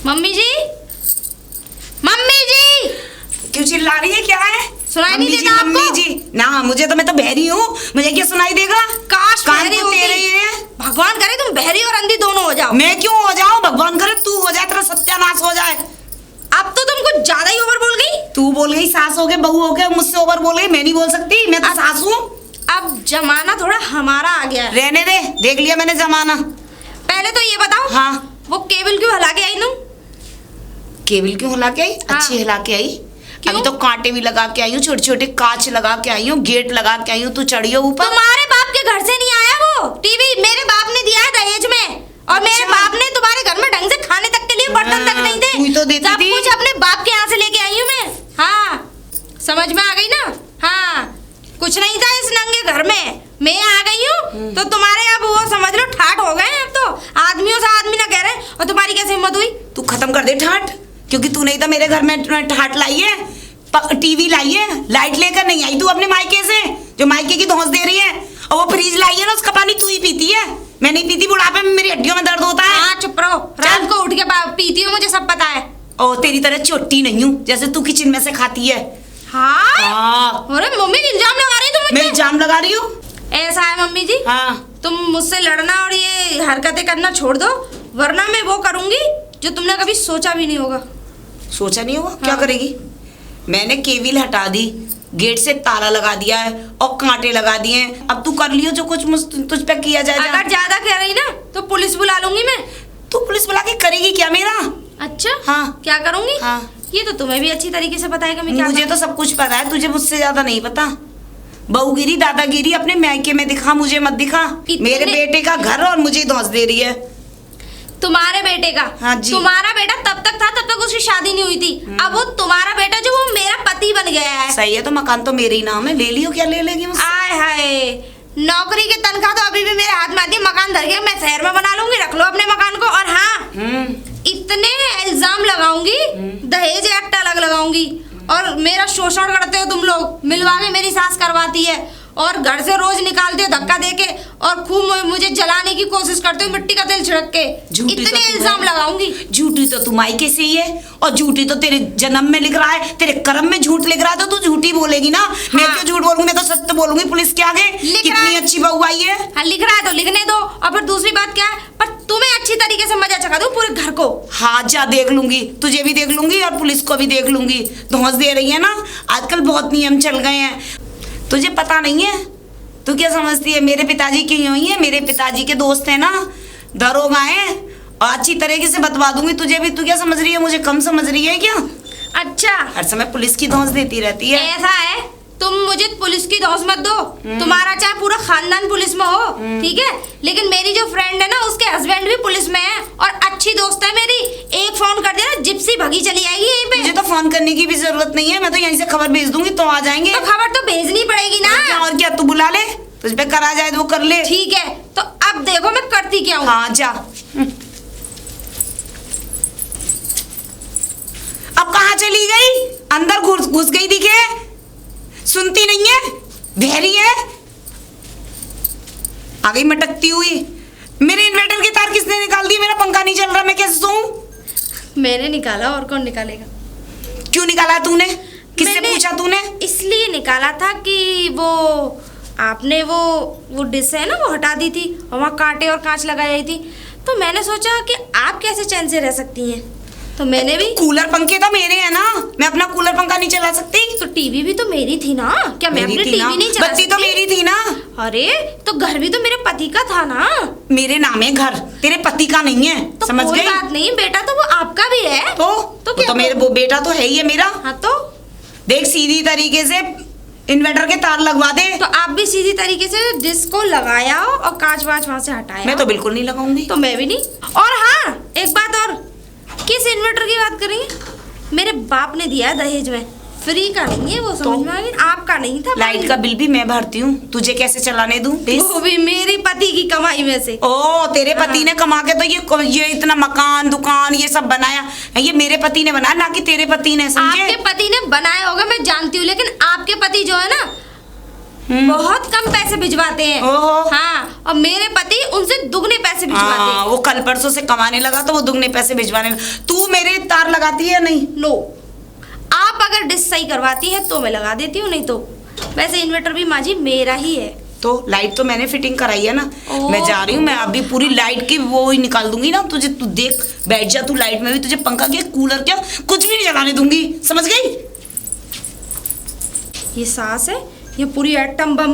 Mummy जी, mummy जी, क्यों चिल्ला रही है? क्या है? सुनाई नहीं देता आपको? मम्मी जी ना, मुझे तो, मैं तो बहरी हूँ, मुझे क्या सुनाई देगा? काश कान बहरी तो होती। तेरे ही है। भगवान करे तुम बहरी और अंधी दोनों हो जाओ। मैं क्यों हो जाऊं? भगवान करे तू हो जाए, तेरा सत्यानाश हो जाए। अब तो तुम कुछ ज्यादा ही ओवर बोल गई। तू बोल गई, सास हो गए, बहू हो गए, मुझसे ओवर बोल गई। मैं नहीं बोल सकती, मैं तो सास हूँ। अब जमाना थोड़ा हमारा आ गया है। रहने दे, देख लिया मैंने जमाना। पहले तो ये बताओ, हाँ, वो केबल क्यों हिला के आई तुम? केबल क्यों हिला के आई? हाँ। अच्छी हिला के आई। क्यों? अभी तो कांटे भी लगा के आई हूँ, छोटे छोटे कांच लगा के आई हूँ, गेट लगा के आई हूँ। तू चढ़ियो ऊपर। तुम्हारे बाप के घर से नहीं आया वो टीवी, मेरे बाप ने दिया है दहेज में। और मेरे अच्छा। बाप ने तुम्हारे घर में ढंग से खाने तक के लिए बर्तन तक नहीं थे। तू ही तो देती सब थी। कुछ अपने बाप के यहाँ से लेके आई हूँ मैं। हाँ, समझ में आ गई ना? हाँ, कुछ नहीं था इस नंगे घर में, मैं आ गई हूँ तो तुम्हारे अब वो समझ लो ठाठ हो गए हैं। अब तो आदमियों से आदमी ना कह रहे। और तुम्हारी कैसे हिम्मत हुई? तू खत्म कर दे ठाठ, क्योंकि तू नहीं तो मेरे घर में ठाठ लाई है, टीवी लाई है, लाइट लेकर नहीं आई तू अपने मायके से, जो मायके की धौंस दे रही है। और वो फ्रिज लाई है ना, उसका पानी तू ही पीती है, मैं नहीं पीती। बुढ़ापे में मेरी हड्डियों में दर्द होता है। हाँ चुप रहो, रात को उठ के पीती हूँ, मुझे सब पता है। और तेरी तरह चोटी नहीं हूँ, जैसे तू किचन में से खाती है। हाँ? अरे मम्मी इल्जाम लगा रही तुम मुझ मैं पे। इल्जाम लगा रही हूँ? ऐसा है मम्मी जी, हाँ, तुम मुझसे लड़ना और ये हरकतें करना छोड़ दो, वरना मैं वो करूंगी जो तुमने कभी सोचा भी नहीं होगा। सोचा नहीं होगा? क्या हाँ। करेगी? मैंने केबिल हटा दी, गेट से ताला लगा दिया है और कांटे लगा दिए हैं। अब तू कर लियो जो कुछ तुझ पे किया जाए। अगर ज्यादा कह रही ना तो पुलिस बुला लूंगी मैं। तू पुलिस बुला के करेगी क्या मेरा? अच्छा हाँ। क्या करूंगी? हाँ। ये तो तुम्हें भी अच्छी तरीके से पता है कि मैं क्या मुझे करूं। तो सब कुछ पता है, तुझे मुझसे ज्यादा नहीं पता। बहुगिरी दादागिरी अपने मायके में दिखा, मुझे मत दिखा। मेरे बेटे का घर और मुझे धौंस दे रही है। तुम्हारे बेटे का? हाँ जी। तुम्हारा बेटा तब तक था, तब तक उसकी शादी नहीं हुई थी। अब वो तुम्हारा बेटा जो वो मेरा पति बन गया है। सही है, तो मकान तो मेरे ही नाम है, ले लियो। क्या ले लेगी मुझसे? आय हाय, नौकरी की तनख्वाह तो अभी भी मेरे हाथ में आती है। मकान धर के मैं शहर में बना लूंगी, रख लो अपने मकान को। और हाँ, इतने इल्जाम लगाऊंगी, दहेज एक्ट अलग लगाऊंगी, और मेरा शोषण करते हो तुम लोग, मिलवा के मेरी सास करवाती है, और घर से रोज निकालते हो धक्का देके, और खूब मुझे जलाने की कोशिश करते हो मिट्टी का तेल छिड़क के। इतने इल्जाम लगाऊंगी। झूठी तो तू मायके से ही है, और झूठी तो तेरे जन्म में लिख रहा है, तेरे कर्म में झूठ लिख रहा है, तो तू झूठी बोलेगी ना। मैं क्यों झूठ बोलूंगी? मैं तो सत्य बोलूंगी पुलिस के आगे। कितनी अच्छी बहू आई है। हाँ, लिख रहा है तो लिखने दो। और फिर दूसरी बात क्या है, पर तुम्हें अच्छी तरीके से मजा चखा दूं पूरे घर को। हाँ जा, देख लूंगी, तुझे भी देख लूंगी और पुलिस को भी देख लूंगी। धौंस दे रही है ना, आजकल बहुत नियम चल गए हैं, तुझे पता नहीं है। तू क्या समझती है? मेरे पिताजी क्यों ही है? मेरे पिताजी के दोस्त है ना, दरोगा है, और अच्छी तरीके से बतवा दूंगी तुझे भी। तू क्या समझ रही है? मुझे कम समझ रही है क्या? अच्छा, हर समय पुलिस की धौंस देती रहती है। ऐसा है, तुम मुझे पुलिस की धौंस मत दो। तुम्हारा चाहे पूरा खानदान पुलिस में हो, ठीक है, लेकिन मेरी जो फ्रेंड है ना, उसके हस्बैंड भी पुलिस में है और अच्छी दोस्त है मेरी। एक फोन कर देना, जिप्सी भगी चली आएगी यहीं पे। मुझे तो फोन करने की भी जरूरत नहीं है, मैं तो यहीं से खबर भेज दूंगी तो आ जाएंगे। तो खबर तो भेजनी पड़ेगी ना। और क्या, तू बुला ले, तुझ पे करा जाए तो वो कर ले। ठीक है, तो अब देखो मैं करती क्या हूँ। हाँ जा। अब कहाँ चली गई? अंदर घुस गई दिखे, सुनती नहीं है, बहरी है। आ गई मटकती हुई। मेरे इन्वर्टर की तार किसने निकाल दी? मेरा पंखा नहीं चल रहा, मैं कैसे सोऊं? मैंने निकाला, और कौन निकालेगा? क्यों निकाला तूने? किससे मैंने पूछा तूने? इसलिए निकाला था कि वो आपने वो डिश है ना, वो हटा दी थी और वहाँ कांटे और कांच लगाई थी। तो मैंने सोचा कि आप कैसे चैन से रह सकती हैं, तो मैंने भी। कूलर पंखे तो मेरे हैं ना, मैं अपना कूलर पंखा नहीं चला सकती। तो टीवी भी तो मेरी थी ना, क्या मैं अपनी टीवी नहीं चला बत्ती सकती? तो मेरी थी ना। अरे तो घर भी तो मेरे पति का था ना। मेरे नाम है घर, तेरे पति का नहीं है। तो समझ कोई गई? बात नहीं, बेटा तो वो आपका भी है। तो क्या मेरे वो बेटा तो है ही है मेरा। हाँ तो देख, सीधी तरीके से इन्वर्टर के तार लगवा दे। तो आप भी सीधी तरीके से डिश को लगाया और कांच वाच वहां से हटाया। मैं तो बिल्कुल नहीं लगाऊंगी। तो मैं भी नहीं। और हाँ, एक बात और, किस इन्वर्टर की बात कर रही हैं? मेरे बाप ने दिया है दहेज में, फ्री का नहीं है वो, समझ में आ गई? आपका नहीं था। लाइट का बिल भी मैं भरती हूँ, तुझे कैसे चलाने दूं? वो भी मेरी पति की कमाई में से। ओ, तेरे पति ने कमा के तो ये इतना मकान दुकान ये सब बनाया, ये मेरे पति ने बनाया, ना कि तेरे पति ने। समझे? आपके पति ने बनाया होगा मैं जानती हूँ, लेकिन आपके पति जो है ना, बहुत कम पैसे भिजवाते हैं। ओहो। हाँ, और मेरे पति उनसे दुगने पैसे भिजवाते हैं। वो कल परसों से कमाने लगा तो वो दुगने पैसे भिजवाने लगा। तू मेरे तार लगाती है नहीं? नो, आप अगर डिश सही करवाती है तो मैं लगा देती हूँ, नहीं तो वैसे इन्वर्टर भी माँ जी मेरा ही है। तो लाइट तो मैंने फिटिंग कराई है ना। ओह। मैं जा रही हूँ, मैं अभी पूरी लाइट की वो ही निकाल दूंगी ना तुझे। तू देख, बैठ जा तू लाइट में भी, तुझे पंखा क्या कूलर क्या कुछ भी नहीं जलाने दूंगी, समझ गई? ये सास है, ये पूरी एटम बम।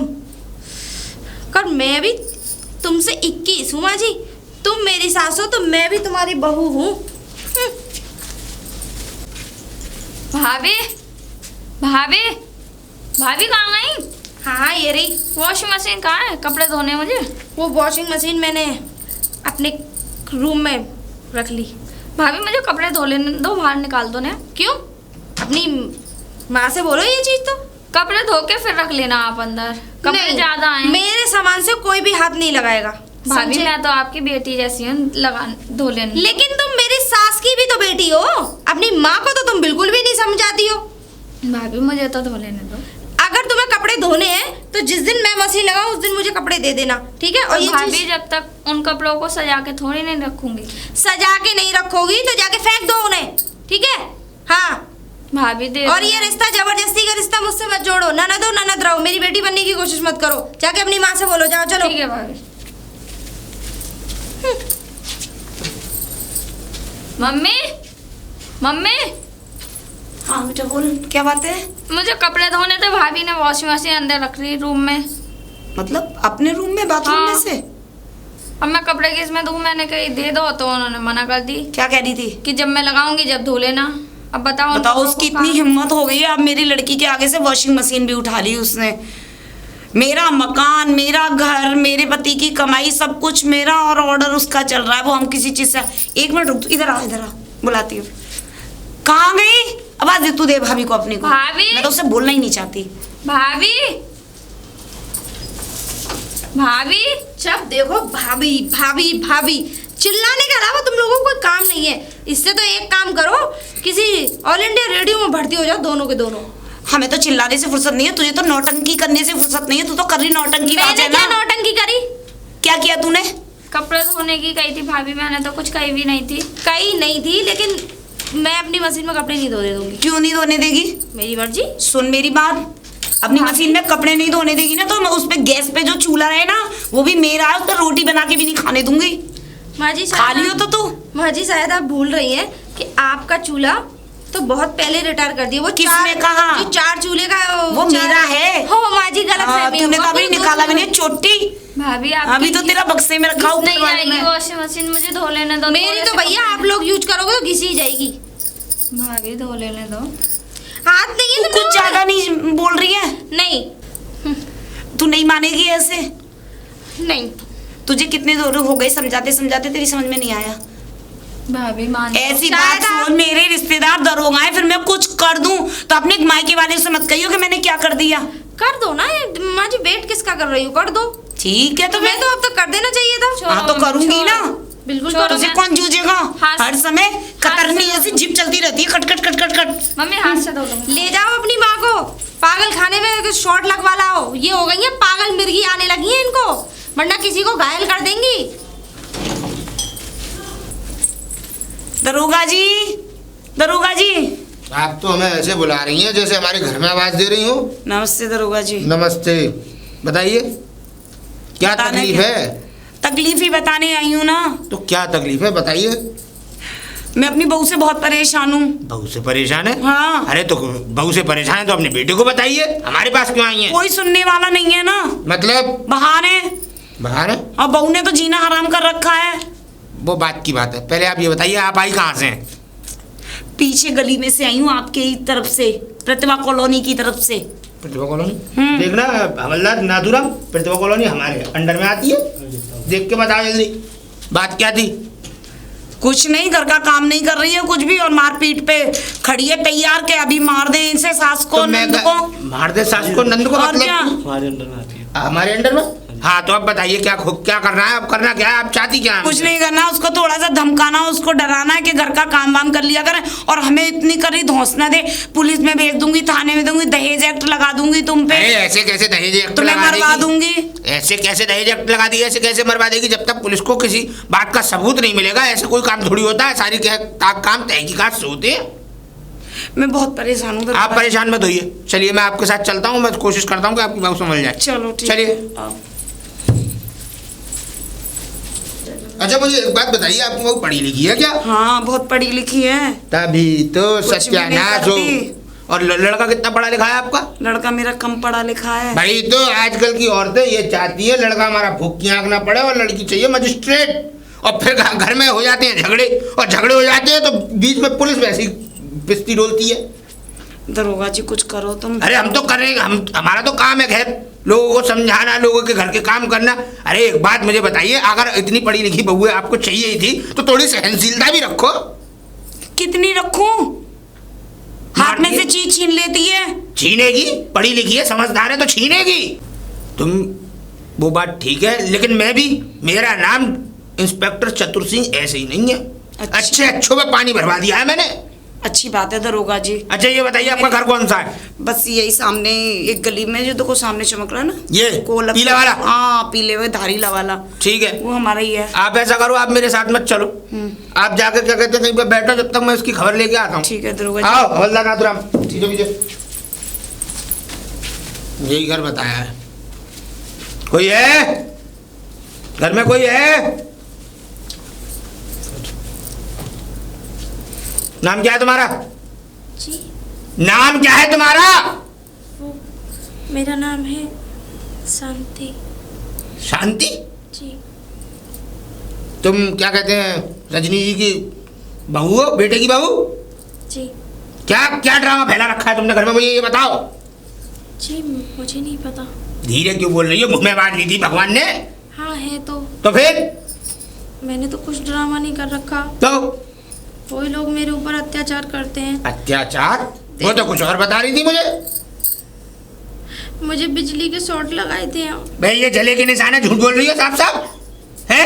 कर मैं भी तुमसे 21 हूँ माँ जी, तुम मेरी सास हो तो मैं भी तुम्हारी बहू हूँ। भाभी भाभी भाभी कहाँ गई? हाँ ये रही। वॉशिंग मशीन कहाँ है? कपड़े धोने मुझे। वो वॉशिंग मशीन मैंने अपने रूम में रख ली। भाभी मुझे कपड़े धो लेने दो, बाहर निकाल दो ना। क्यों? अपनी माँ से बोलो ये चीज। तो कपड़े धो के फिर रख लेना आप अंदर, कपड़े नहीं, ज्यादा आए। मेरे सामान से कोई भी हाथ नहीं लगाएगा। भाभी समझे? मैं तो आपकी बेटी जैसी हूँ, लगा धो लेने। लेकिन तुम मेरी सास की भी तो बेटी हो, अपनी माँ को तो तुम बिल्कुल भी नहीं समझाती हो। भाभी मुझे तो धो लेने दो। अगर तुम्हें कपड़े धोने हैं तो जिस दिन मैं मशीन लगाऊं उस दिन मुझे कपड़े दे देना, ठीक है? और ये भाभी चीज जब तक उन कपड़ों को सजा के थोड़ी नहीं रखूंगी। सजा के नहीं रखोगी तो जाके फेंक दो उन्हें, ठीक है? हाँ। भाभी दे और दो। ये रिश्ता जबरदस्ती का रिश्ता मुझसे मत जोड़ो। ननद हो ननद रहो, मेरी बेटी बनने की कोशिश मत करो। जाके अपनी माँ से बोलो, जाओ चलो। ठीक है भाभी। मम्मी मम्मी हाँ बेटा बोल, क्या बात है? मुझे कपड़े धोने थे, भाभी ने वॉशिंग मशीन अंदर रख ली रूम में। मतलब अपने रूम में, बाथरूम हाँ। में से? अब मैं कपड़े किसमें धोऊं? मैंने कही दे दो तो उन्होंने मना कर दी क्या कह रही थी? कि जब मैं लगाऊंगी जब धो लेना। अब बताओ उन बताओ कपड़ों उसकी को इतनी कहाँ- हिम्मत हो गई है, अब मेरी लड़की के आगे से वॉशिंग मशीन भी उठा ली उसने। मेरा मकान, मेरा घर, मेरे पति की कमाई, सब कुछ मेरा, और ऑर्डर उसका चल रहा है। वो हम किसी चीज से। एक मिनट रुक, इधर आ, इधर आ, बुलाती हूँ। कहाँ गई? आवाज दे, तू दे भाभी को अपनी को। भाभी? मैं तो उससे बोलना ही नहीं चाहती। भाभी भाभी जब देखो भाभी भाभी भाभी, चिल्लाने के अलावा तुम लोगों को कोई काम नहीं है। इससे तो एक काम करो, किसी ऑल इंडिया रेडियो में भर्ती हो जाओ, दोनों के दोनों। हमें तो चिल्लाने से फुर्सत नहीं है, तुझे तो नौटंकी करने से फुर्सत नहीं है। तू तो कर रही नौटंकी। मैंने बात है क्या ना? नौटंकी करी? क्या किया तूने? कपड़े धोने की कही थी भाभी, मैंने तो कुछ कही भी नहीं थी। कहीं नहीं थी, लेकिन मैं अपनी मशीन में कपड़े नहीं धो दे दूंगी। क्यों नहीं धोने देगी? मेरी मर्जी। सुन मेरी बात, अपनी मशीन में कपड़े नहीं धोने देगी ना तो मैं उस पे गैस पे जो चूल्हा है ना वो भी मेरा है, उस पर रोटी बना के भी नहीं खाने दूंगी। माँ जी खाली हो तो तू। माँ जी शायद आप भूल रही हैं कि आपका चूल्हा तो बहुत पहले रिटायर कर दिया। वो किसने कहा? जो 4 चूल्हे का वो मेरा है। हो माँ जी, गलत हाँ, फहमी तूने हुआ। तो अभी कोई निकाला भी दूसरा- नहीं चोटी। भाभी अभी तो तेरा बक्से में रखा ऊपर नहीं वाले आएगी में। वॉशिंग मशीन, मुझे धो लेने दो। मेरी तो भैया आप लोग यूज करोगे तो घिसी जाएगी। भाभी धो लेने दो। हाथ नहीं है तू तुम कुछ ज्यादा नहीं बोल रही है? नहीं तू नहीं मानेगी ऐसे? नहीं। तुझे कितने दूर हो गए समझाते समझाते, तेरी समझ में नहीं आया। भाभी मान ऐसी शायद बात आप- सुन, मेरे रिश्तेदार दरोगा है, फिर मैं कुछ कर दूं तो अपने मायके वाले से मत कहियो कि मैंने क्या कर दिया। कर दो ना ये माँ जी, वेट किसका कर रही हो? कर दो। ठीक है तो मैं तो अब तक कर देना चाहिए था। हाँ तो करूंगी ना। बिल्कुल छोड़ो, करो। तुझे मैं- कौन जूझेगा? हाथ- हर समय कतरनी हाथ- ऐसी जिप चलती रहती है, cut cut cut cut cut. Mummy हाथ से धो लूंगी। ले जाओ अपनी माँ को पागल खाने में, शॉट लगवा लाओ। ये हो गई है पागल, मिर्गी आने लगी है इनको, वरना किसी को घायल कर देंगी। दरोगा जी, दरोगा जी। आप तो हमें ऐसे बुला रही हैं जैसे हमारे घर में आवाज दे रही हो। नमस्ते दरोगा जी। नमस्ते, बताइए क्या बताना तकलीफ क्या? है? तकलीफ ही बताने आई हूँ ना। तो क्या तकलीफ है बताइए। मैं अपनी बहू से बहुत परेशान हूँ। बहू से परेशान है? हाँ। अरे तो बहू से परेशान है तो अपने बेटे को बताइए, हमारे पास क्यों आई हैं? कोई सुनने वाला नहीं है ना। मतलब बहाने। बाहर है? और बहू ने तो जीना हराम कर रखा है। वो बात की बात है, पहले आप ये बताइए आप आई कहाँ से हैं? पीछे गली में से आई हूँ, आपके ही तरफ से, प्रतिभा कॉलोनी की तरफ से। प्रतिभा कॉलोनी? देखना हवलदार नाथुराम, प्रतिभा कॉलोनी हमारे अंडर में आती है। देख के बताओ जल्दी, बात क्या थी? कुछ नहीं, घर का काम नहीं कर रही है कुछ भी, और मारपीट पे खड़ी है तैयार के अभी मार दे इनसे, सास को तो मैं नंद को। मार दे सास को नंद को? और मतलब क्या? हमारे अंडर में आती है। हमारे अंडर में? हाँ तो अब बताइए क्या करना है, अब करना क्या है, आप चाहती क्या है? कुछ नहीं करना, उसको थोड़ा सा धमकाना, उसको डराना है कि घर का काम वाम कर लिया करें, और हमें इतनी करी धौंस न दे, पुलिस में भेज दूंगी, थाने में दूंगी, दहेज एक्ट लगा दूंगी तुम पे। ऐसे कैसे दहेज एक्ट तुम्हें लगा मरवा देगी? दूंगी। ऐसे कैसे दहेज एक्ट लगा दी, ऐसे कैसे मरवा देगी? जब तक पुलिस को किसी बात का सबूत नहीं मिलेगा ऐसे कोई काम थोड़ी होता है, सारी काम तहकीकात से होते हैं। मैं बहुत परेशान हूँ। आप परेशान मत होइए, चलिए मैं आपके साथ चलता हूँ, मैं कोशिश करता हूँ कि आपकी बात समझ जाए। चलो ठीक चलिए। है, आओ। अच्छा मुझे एक बात बताइए, आपकी बहू पढ़ी लिखी है क्या? हाँ बहुत पढ़ी लिखी है। तभी तो कुछ भी नहीं सत्यानाश हो। करती। और लड़का कितना पढ़ा लिखा है आपका? लड़का मेरा कम पढ़ा लिखा है। भाई तो आजकल की औरतें ये चाहती है लड़का हमारा भूख की आंख ना पड़े, और लड़की चाहिए मजिस्ट्रेट। और फिर घर में हो जाते हैं झगड़े, और झगड़े हो जाते हैं तो बीच में पुलिस वैसी पिस्ती डोलती है। दरोगा जी कुछ करो तुम। अरे हम तो करेंगे, हमारा तो काम है खैर लोगों को समझाना, लोगों के घर के काम करना। अरे एक बात मुझे बताइए, अगर इतनी पढ़ी लिखी बहू आपको चाहिए ही थी तो थोड़ी सहनशीलता भी रखो। कितनी रखूं? हाथ में से चीज छीन लेती है। छीनेगी, पढ़ी लिखी है, समझदार है तो छीनेगी। तुम वो बात ठीक है, लेकिन मेरा नाम इंस्पेक्टर चतुर सिंह ऐसे ही नहीं है। अच्छे अच्छों में पानी भरवा दिया है मैंने। अच्छी बात है दरोगा जी। अच्छा ये बताइए आपका घर कौन सा है? बस यही सामने एक गली में जो देखो सामने चमक रहा है ना, ये कोलप पीला वाला? हाँ पीले हुए धारीला वाला, ठीक है, वो हमारा ही है। आप ऐसा करो, आप मेरे साथ मत चलो, आप जाकर क्या कहते हैं कहीं पे बैठो, जब तक मैं इसकी खबर लेके आता हूँ। ठीक है दरोगा जी। आओ हवलदार नाथुराम, ठीक है। यही घर बताया है। कोई है घर में? कोई है? नाम क्या है तुम्हारा? जी नाम क्या है तुम्हारा? वो मेरा नाम है शांति। शांति? जी तुम क्या कहते हैं रजनी जी की बहू हो, बेटे की बहू? जी क्या क्या ड्रामा फैला रखा है तुमने घर में, मुझे ये बताओ। जी मुझे नहीं पता। धीरे क्यों बोल रही हो? मुंह में बांध ली थी भगवान ने। हाँ है तो फिर? मैंने तो कुछ ड्रामा नहीं कर रखा। तो कोई लोग मेरे ऊपर अत्याचार करते हैं। अत्याचार? वो तो कुछ और बता रही थी मुझे बिजली के शॉट लगाए थे। भाई ये जले के निशान है, झूठ बोल रही है साफ साफ है।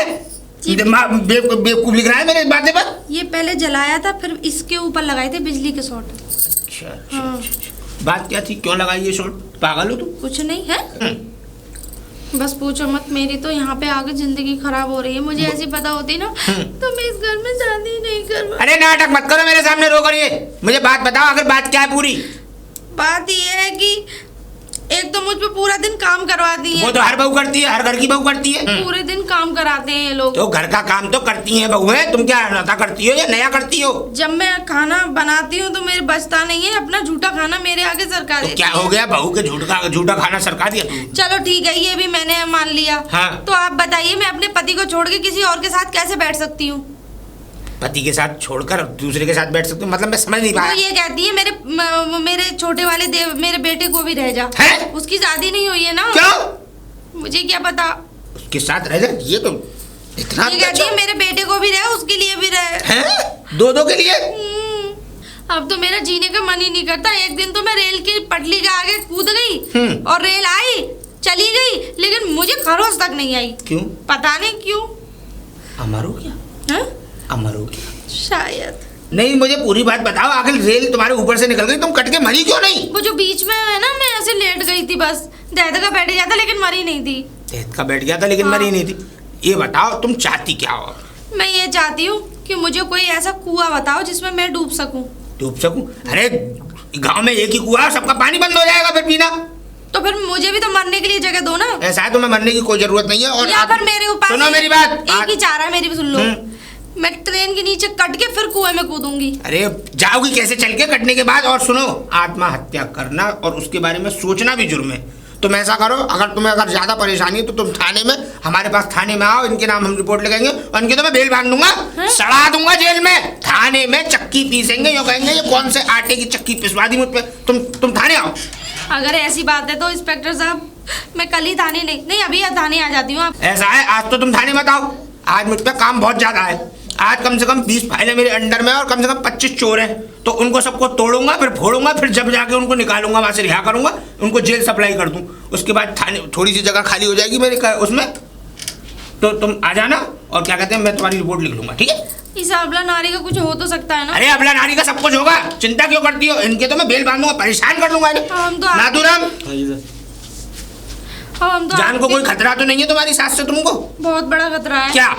बेवकूफ लिख रहा है मेरे बातें पर। ये पहले जलाया था, फिर इसके ऊपर लगाए थे बिजली के शॉट। अच्छा हाँ। बात क्या थी, क्यों लगाई ये शॉट? पागल हो तुम? कुछ नहीं है, बस पूछो मत। मेरी तो यहाँ पे आगे जिंदगी खराब हो रही है। मुझे ऐसी पता होती ना तो मैं इस घर में शादी नहीं करवा। अरे नाटक मत करो मेरे सामने, रो करिए। मुझे बात बताओ, अगर बात क्या है पूरी? बात ये है कि एक तो मुझ पे पूरा दिन काम करवाती है। वो तो हर बहू करती है, हर घर की बहू करती है। पूरे दिन काम कराते हैं ये लोग। तो घर का काम तो करती हैं बहू है, तुम क्या नौता करती हो या नया करती हो? जब मैं खाना बनाती हूँ तो मेरे बचता नहीं है, अपना झूठा खाना मेरे आगे सरका तो देती क्या है। हो गया, बहू के झूठा खाना सरका दिया तुम? चलो ठीक है, ये भी मैंने मान लिया। हाँ। तो आप बताइए, मैं अपने पति को छोड़ के किसी और के साथ कैसे बैठ सकती हूँ? पति के साथ छोड़कर दूसरे के साथ बैठ सकते हो? मतलब मैं समझ नहीं वो पाया। ये कहती है मेरे छोटे वाले देव मेरे बेटे को भी रह जा। है? उसकी शादी नहीं हुई है ना। क्यों? मुझे क्या पता। उसके साथ रह जा, ये तो इतना ये कहती है मेरे बेटे को भी रहे, उसके लिए भी रहे। हैं? दो के लिए? अब तो मेरा जीने का मन ही नहीं करता। एक दिन तो मैं रेल की पटरी के आगे कूद गई और रेल आई चली गई, लेकिन मुझे खरोच तक नहीं आई। क्यों? पता नहीं क्यों। अमर हो गया? हाँ? अमर हो गया शायद। नहीं, मुझे पूरी बात बताओ, आखिर रेल तुम्हारे ऊपर से निकल गई, तुम कट के मरी क्यों नहीं? वो जो बीच में है ना, मैं ऐसे लेट गई थी, बस दहद का बैठ गया था, लेकिन मरी नहीं थी। दहद का बैठ गया था लेकिन मरी नहीं थी। ये बताओ तुम चाहती क्या हो? मैं ये चाहती हूँ कि मुझे कोई ऐसा कुआं बताओ जिसमें मैं डूब सकूं। डूब सकूं? अरे गांव में एक ही कुआं है, सबका पानी बंद हो जाएगा फिर पीना। तो फिर मुझे भी तो मरने के लिए जगह दो ना। ऐसा है, तुम्हें मरने की कोई जरूरत नहीं है। और या फिर मेरे ऊपर सुनो मेरी बात, एक ही चाह रहा है, मेरी भी सुन लो। मैं ट्रेन के नीचे कट के फिर कुएं में कूदूंगी। अरे जाओगी कैसे चल के कटने के बाद? और सुनो, आत्महत्या करना और उसके बारे में सोचना भी जुर्म है। तुम ऐसा करो, अगर तुम्हें ज्यादा परेशानी है तो तुम थाने में, हमारे पास थाने में आओ, इनके नाम हम रिपोर्ट लगाएंगे और इनके तो मैं बेल बांध दूंगा, सड़ा दूंगा जेल में। थाने में चक्की पीसेंगे, यो कहेंगे ये कौन से आटे की चक्की पिसवा दी मुझ पे। तुम थाने आओ। अगर ऐसी बात है तो इंस्पेक्टर साहब, मैं कल ही थाने नहीं अभी थाने आ जाती हूँ। ऐसा है, आज तो तुम थाने मत आओ, आज मुझ पे काम बहुत ज्यादा है। आज कम से कम 20 फाइलें मेरे अंडर में और कम से कम 25 चोर हैं, तो उनको सबको तोड़ूंगा, फिर फोड़ूंगा, फिर जब जाके उनको निकालूंगा वहां से, रिहा करूंगा, उनको जेल सप्लाई कर दूं। उसके बाद थाने थोड़ी सी जगह खाली हो जाएगी मेरे उसमें, तो तुम आ जाना और क्या कहते हैं मैं तुम्हारी रिपोर्ट लिख लूंगा, ठीक है? इस अबला नारी का कुछ हो तो सकता है ना? अरे अबला नारी का सब कुछ होगा, चिंता क्यों करती हो? इनके तो मैं बेल बांधूंगा, परेशान कर दूंगा नाथूराम। जान को कोई खतरा तो नहीं है तुम्हारी सास से तुमको? बहुत बड़ा खतरा है। क्या?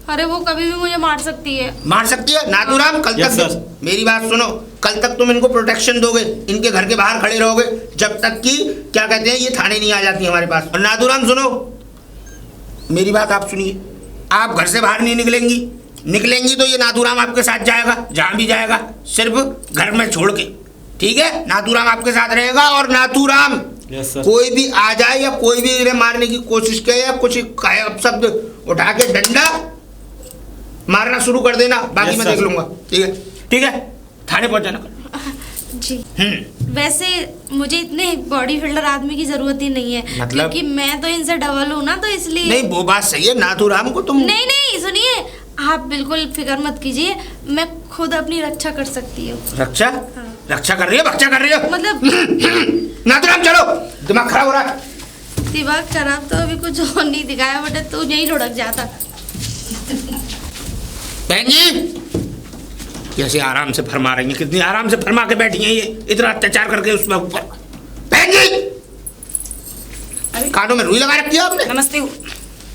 अरे वो कभी भी मुझे मार सकती है। मार सकती है? नाथूराम कल तक मेरी बात सुनो, कल तक तुम इनको प्रोटेक्शन दोगे, इनके घर के बाहर खड़े रहोगे जब तक कि क्या कहते हैं ये थाने नहीं आ जाती हमारे पास। और नाथूराम सुनो, मेरी बात आप सुनिए, आप घर से बाहर नहीं निकलेंगी तो ये नाथूराम आपके साथ जाएगा, जहां भी जाएगा सिर्फ घर में छोड़ के, ठीक है? नाथूराम आपके साथ रहेगा और नाथूराम कोई भी आ जाए या कोई भी इन्हें मारने की कोशिश करे या कुछ शब्द उठा के डंडा मारना शुरू कर देना, बाकी मैं देख लूंगा, ठीक है? थाने पहुंच जाना जी। वैसे मुझे इतने बॉडी बिल्डर आदमी की जरूरत ही नहीं है, मतलब? क्योंकि मैं तो इनसे डबल हूँ ना, तो इसलिए। नहीं वो बात सही है, नाथूराम को तुम नहीं सुनिए, आप बिल्कुल फिक्र मत कीजिए, मैं खुद अपनी रक्षा कर सकती हूँ। रक्षा? हाँ। रक्षा कर रही है, बच्चा कर रही है मतलब नाथूराम चलो, दिमाग खराब हो रहा है। दिमाग खराब तो अभी कुछ और नहीं दिखाया, बट तू यही लुढ़क जाता। बहन जी कैसे आराम से फरमा रही हैं, कितनी आराम से फरमा के बैठी हैं ये, इतना अत्याचार करके उसमें ऊपर। बहन जी कानों में रुई लगा रखी है आपने। नमस्ते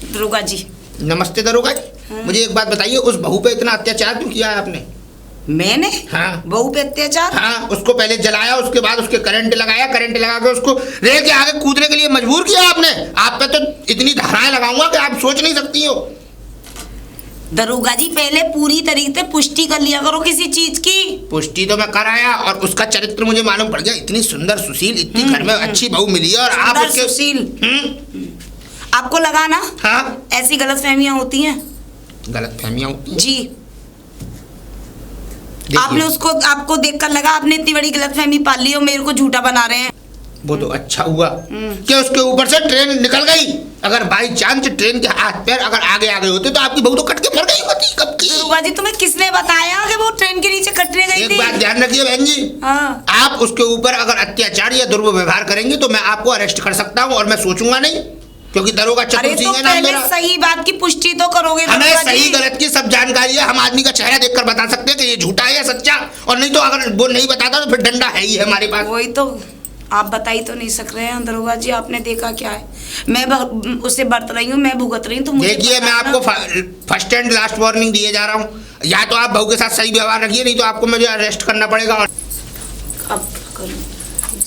दरोगा जी। नमस्ते दरोगा जी। मुझे एक बात बताइए, उस बहू पे इतना अत्याचार क्यों किया है आपने? मैंने? हाँ। बहू पे अत्याचार? हाँ, उसको पहले जलाया, उसके बाद उसके करंट लगाया, करंट लगा के उसको रेल के आगे कूदने के लिए मजबूर किया आपने। आप पे तो इतनी धाराएं लगाऊंगा कि आप सोच नहीं सकती हो। दरोगा जी पहले पूरी तरीके से पुष्टि कर लिया करो किसी चीज की। पुष्टि तो मैं कराया और उसका चरित्र मुझे मालूम पड़ गया, इतनी सुंदर सुशील, इतनी घर में अच्छी बहू मिली है और आप उसके सुशील आपको लगा ना? हाँ, ऐसी गलतफहमियां होती हैं। गलतफहमियां होती हैं जी। आपने उसको, आपको देखकर लगा आपने इतनी बड़ी गलतफहमी पाल ली और मेरे को झूठा बना रहे हैं। वो तो अच्छा हुआ कि उसके ऊपर से ट्रेन निकल गई। अगर बाई चांस ट्रेन के हाथ पैर अगर आगे होते तो आपकी बहू तो कट के मर गई होती कब की। दरोगा जी तुम्हें किसने बताया कि वो ट्रेन के नीचे कटने गई थी? एक बात ध्यान रखिए बहन जी, हाँ। आप उसके ऊपर अगर अत्याचार या दुर्व्यवहार करेंगे तो मैं आपको अरेस्ट कर सकता हूँ और मैं सोचूंगा नहीं, क्योंकि दरोगा चतुर सिंह है नाम मेरा। सही बात की पुष्टि तो करोगे। हमें सही गलत की सब जानकारी है, हम आदमी का चेहरा देखकर बता सकते हैं कि ये झूठा है या सच्चा, और नहीं तो अगर वो नहीं बताता तो फिर डंडा है ही है हमारे पास। वही तो आप बता ही तो नहीं सक रहे हैं दरोगा जी, आपने देखा क्या है? मैं उससे बरत रही हूँ, मैं भुगत रही हूँ, तो मुझे देखिए मैं आपको फर्स्ट एंड लास्ट वार्निंग दिए जा रहा हूँ, या तो आप बहू के साथ सही व्यवहार रखिए, नहीं तो आपको मुझे अरेस्ट करना पड़ेगा। अब करूँ?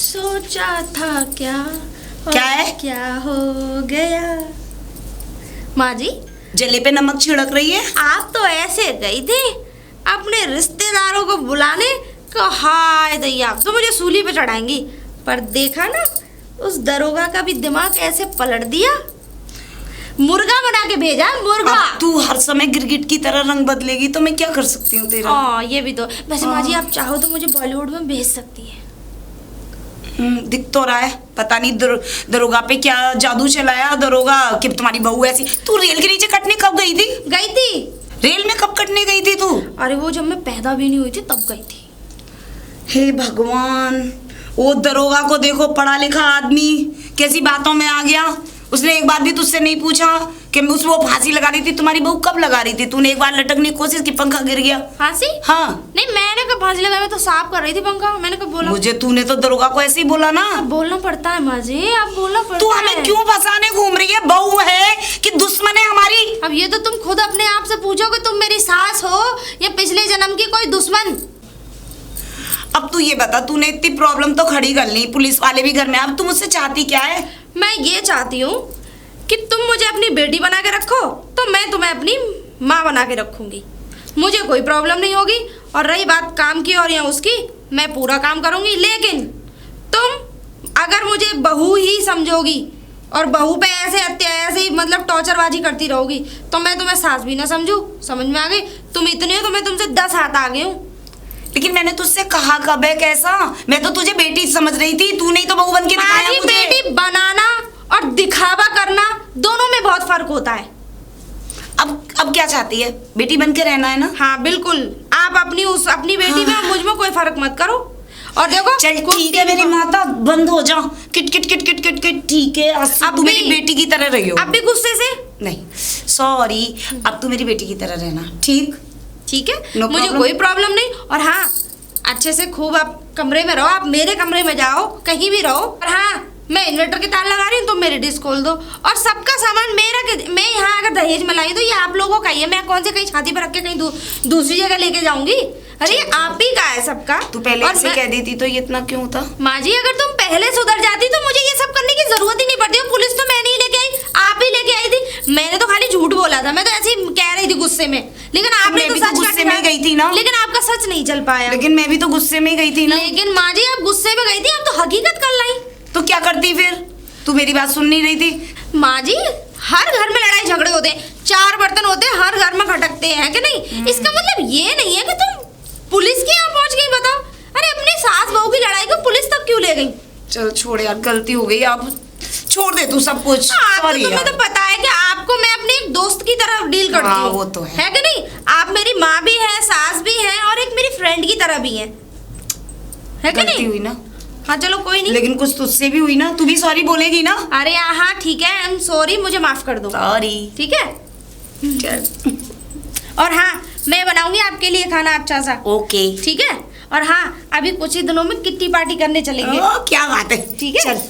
सोचा था क्या है? क्या हो गया? माँ जी जले पे नमक छिड़क रही है। आप तो ऐसे गई थी अपने रिश्तेदारों को बुलाने को, हाय दैया तो मुझे सूली पे चढ़ाएंगी, पर देखा ना उस दरोगा का भी दिमाग ऐसे पलट दिया, मुर्गा बना के भेजा, मुर्गा। अब तू हर समय गिरगिट की तरह रंग बदलेगी तो मैं क्या कर सकती हूँ तेरा? हाँ ये भी तो। वैसे माँ जी आप चाहो तो मुझे बॉलीवुड में भेज सकती है। दिख तो रहा है, पता नहीं दरोगा पे क्या जादू चलाया दरोगा कि तुम्हारी बहू ऐसी। तू रेल के नीचे कटने कब गई थी? गई थी। रेल में कब कटने गई थी तू? अरे वो जब मैं पैदा भी नहीं हुई थी तब गई थी। हे भगवान, वो दरोगा को देखो, पढ़ा लिखा आदमी कैसी बातों में आ गया। उसने एक बार भी तुझसे नहीं पूछा कि उसको फांसी लगा रही थी। तुम्हारी बहू कब लगा रही थी? तूने एक बार लटकने की कोशिश की, पंखा गिर गया। फांसी? हाँ। नहीं मैंने कब फांसी लगाई, मैं तो साफ कर रही थी पंखा, मैंने कब बोला? मुझे तूने तो दरोगा को ऐसे ही बोला ना। बोलना पड़ता है माँ जी, आप बोलना पड़ता है। तू हमें क्यों फंसाने घूम रही है? बहू है कि दुश्मन है हमारी? अब ये तो तुम खुद अपने आप से पूछो कि तुम मेरी सास हो या पिछले जन्म की कोई दुश्मन। अब तू ये बता, तूने इतनी प्रॉब्लम तो खड़ी कर ली, पुलिस वाले भी घर में, अब तुम मुझसे चाहती क्या है? मैं ये चाहती हूँ कि तुम मुझे अपनी बेटी बना के रखो तो मैं तुम्हें अपनी माँ बना के रखूंगी, मुझे कोई प्रॉब्लम नहीं होगी। और रही बात काम की और या उसकी, मैं पूरा काम करूंगी, लेकिन तुम अगर मुझे बहू ही समझोगी और बहू पे ऐसे मतलब टॉर्चरबाजी करती रहोगी तो मैं तुम्हें सास भी ना समझू। समझ में आ गई? तुम इतनी हो तो मैं तुमसे 10 हाथ आगे हूँ। लेकिन मैंने तुझसे कहा कब है? कैसा? मैं तो तुझे बेटी समझ रही थी, तू नहीं तो बहू बन के दिखाया मुझे। बेटी बनाना और दिखावा करना दोनों में बहुत फर्क होता है। अब क्या चाहती है? बेटी बन के रहना है ना? हाँ बिल्कुल, आप अपनी बेटी में और मुझ में कोई फर्क मत करो। और देखो चल ठीक है मेरी माता, बंद हो जा। Kit kit kit kit kit kit ठीक है, अब तू मेरी बेटी की तरह रही हो। अब भी गुस्से से नहीं सॉरी, अब तू मेरी बेटी की तरह रहना, ठीक? ठीक है, No मुझे problem. कोई प्रॉब्लम नहीं। और हाँ, अच्छे से खूब आप कमरे में रहो, आप मेरे कमरे में जाओ, कहीं भी रहो। और हाँ, मैं इन्वर्टर के तार लगा रही हूँ, तुम मेरी डिश खोल दो। और सबका सामान मैं यहाँ अगर दहेज में लाई तो ये आप लोगों का ही है। मैं कौन से कहीं छाती पर रख के कहीं दूसरी जगह लेके जाऊंगी? अरे आप ही का है सबका। तू पहले और ऐसे कह देती तो ये इतना क्यों होता? माँ जी, अगर तुम पहले सुधर जाती तो मुझे ये सब करने की जरूरत ही नहीं पड़ती। पुलिस तो मैं नहीं लेके आई, आप ही लेके आई थी। मैंने तो खाली झूठ बोला था, मैं तो ऐसे ही कह रही थी गुस्से में, लेकिन आपने तो सच गुस्से में गई थी ना। लेकिन आपका सच नहीं चल पाया। लेकिन मैं भी तो गुस्से में गई थी ना। लेकिन माँ जी, आप गुस्से में गई थी, हम तो हकीकत कर लाई। तो क्या करती फिर? तू मेरी बात सुन नहीं रही थी? माँ जी, हर घर में लड़ाई झगड़े होते हैं, 4 बर्तन होते हैं, हर घर में खटकते हैं कि नहीं? इसका मतलब ये नहीं है कि तुम पुलिस के यहाँ पहुँच गई। बताओ, अरे अपनी सास बहू की लड़ाई को पुलिस तक क्यों ले गई? चल छोड़ यार, गलती हो गई, अब छोड़ दे तू सब कुछ। सॉरी तुम्हें तो पता है कि आपको मैं अपने एक दोस्त की तरह डील करती हाँ, हूँ। वो तो है कि नहीं? आप मेरी माँ भी है, सास भी है, और एक मेरी फ्रेंड की तरह भी है कि गलती नहीं? हुई ना। हाँ चलो कोई नहीं। लेकिन कुछ तुझसे भी हुई ना, तू भी सॉरी बोलेगी ना? अरे हाँ ठीक है, आई एम सॉरी, मुझे माफ कर दो। सॉरी। ठीक है। और हाँ, मैं बनाऊंगी आपके लिए खाना अच्छा सा। ओके ठीक है। और हाँ, अभी कुछ ही दिनों में किट्टी पार्टी करने चलेंगे। क्या बात है, ठीक है। चल